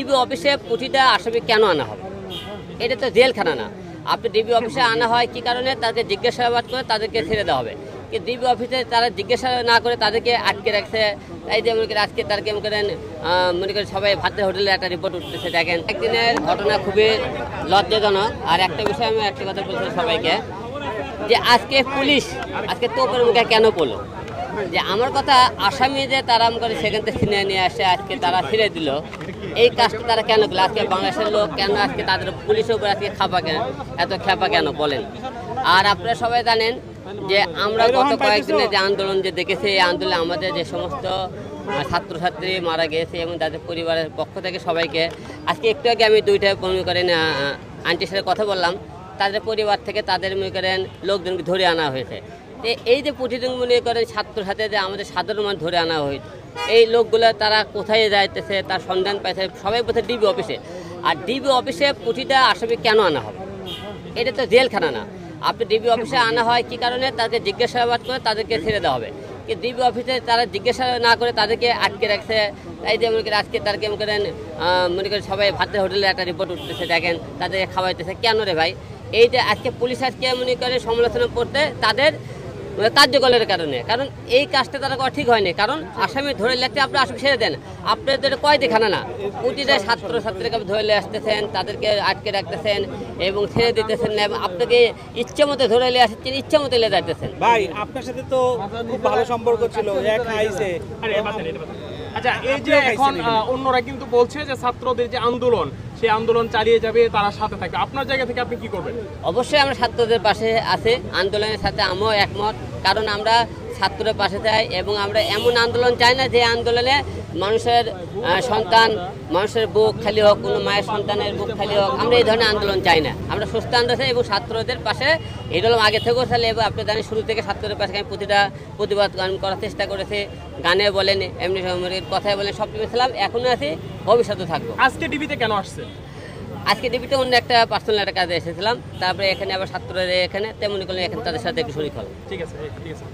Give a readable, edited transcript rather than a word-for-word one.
DB অফিসে প্রতিটা আসামি কেন আনা হবে? এটা তো জেলখানা না। আপনি ডিবি অফিসে আনা হয় কি কারণে? তাদেরকে জিজ্ঞাসাবাদ করে তাদেরকে ছেড়ে দেওয়া হবে। কিন্তু ডিবি অফিসে তারা জিজ্ঞাসা না করে তাদেরকে আটকে রাখছে। এই যে মনে করেন আজকে তাদেরকে মনে করেন সবাই ভাতের হোটেলে একটা রিপোর্ট উঠতেছে। দেখেন একদিনের ঘটনা খুবই লজ্জাজনক। আর একটা বিষয় আমি একটা কথা বলছি সবাইকে, যে আজকে পুলিশ আজকে তোপের মুখে কেন পড়লো? যে আমার কথা, আসামি যে তারা করে সেখান থেকে ছিনিয়ে নিয়ে আসে আজকে তারা ছেড়ে দিল, এই কাজটা তারা কেন করলো? আজকে বাংলাদেশের লোক কেন আজকে তাদের পুলিশের উপর আজকে এত খেপা কেন বলেন? আর আপনারা সবাই জানেন যে আমরা গত কয়েকদিনে যে আন্দোলন যে দেখেছি, এই আন্দোলনে আমাদের যে সমস্ত ছাত্রছাত্রী মারা গিয়েছে এবং তাদের পরিবারের পক্ষ থেকে সবাইকে আজকে একটু আগে আমি দুইটা মনে করেন আন্টির সাথে কথা বললাম, তাদের পরিবার থেকে তাদের মনে করেন লোকজনকে ধরে আনা হয়েছে। যে এই যে প্রতিদিন মনে করেন ছাত্রছাত্রী যে আমাদের সাধারণ মানুষ ধরে আনা হয়েছে, এই লোকগুলো তারা কোথায় যাইতেছে তার সন্ধান পাইছে সবাই বলছে ডিবি অফিসে। আর ডিবি অফিসে প্রতিটা আসামি কেন আনা হবে? এটা তো জেলখানা না। আপনি ডিবি অফিসে আনা হয় কি কারণে? তাদেরকে জিজ্ঞাসাবাদ করে তাদেরকে ছেড়ে দেওয়া হবে। কিন্তু ডিবি অফিসে তারা জিজ্ঞাসা না করে তাদেরকে আটকে রাখছে। এই যে মনে করেন আজকে তাদেরকে মনে করেন সবাই ভাতের হোটেলে একটা রিপোর্ট উঠতেছে। দেখেন তাদেরকে খাওয়াইতেছে কেন রে ভাই? এই যে আজকে পুলিশ আজকে মনে করে সমালোচনা করতে তাদের কার্যকলের কারণে, কারণ এই কাজটা তারা করা ঠিক হয়নি। কারণ আসামি ধরে লাগতে আপনি আসামি ছেড়ে দেন, আপনাদের কয় দেখানা না, প্রতিটা ছাত্রছাত্রীকে ধরে নিয়ে আসতেছেন, তাদেরকে আটকে রাখতেছেন এবং ছেড়ে দিতেছেন না, এবং আপনাকে ইচ্ছে মতো ধরে নিয়ে আসছেন, ইচ্ছে মতো নিয়ে যাইতেছেন। ভাই আপনার সাথে তো খুব ভালো সম্পর্ক ছিল, এক আইছে। আচ্ছা, এই যে এখন অন্যরা কিন্তু বলছে যে ছাত্রদের যে আন্দোলন, সেই আন্দোলন চালিয়ে যাবে, তারা সাথে থাকবে, আপনার জায়গা থেকে আপনি কি করবেন? অবশ্যই আমরা ছাত্রদের পাশে আছি, আন্দোলনের সাথে আমিও একমত। কারণ আমরা ছাত্রদের পাশে চাই এবং আমরা এমন আন্দোলন চাই না যে আন্দোলনে মানুষের সন্তান, মানুষের বুক খালি হোক, কোনো মায়ের সন্তানের বুক খালি হোক। আমরা এই ধরনের আন্দোলন চাই না। আমরা সুস্থ আন্দোলন চাই এবং ছাত্রদের পাশে এটা হলো আগে থেকেও চাই। এবং আপনি জানেন শুরু থেকে ছাত্রদের পাশে আমি প্রতিটা প্রতিবাদ করার চেষ্টা করেছি, গানে বলেন, এমনি কথায় বলেন, সব কিছু ছিলাম, এখনও আছি, ভবিষ্যতে থাকবো। আজকে ডিবিতে কেন আসছে? আজকে ডিবিতে অন্য একটা পার্সোনাল একটা কাজে এসেছিলাম, তারপরে এখানে আবার ছাত্রদের এখানে তেমনি করলে এখানে তাদের সাথে একটু শরীর হল। ঠিক আছে, ঠিক আছে।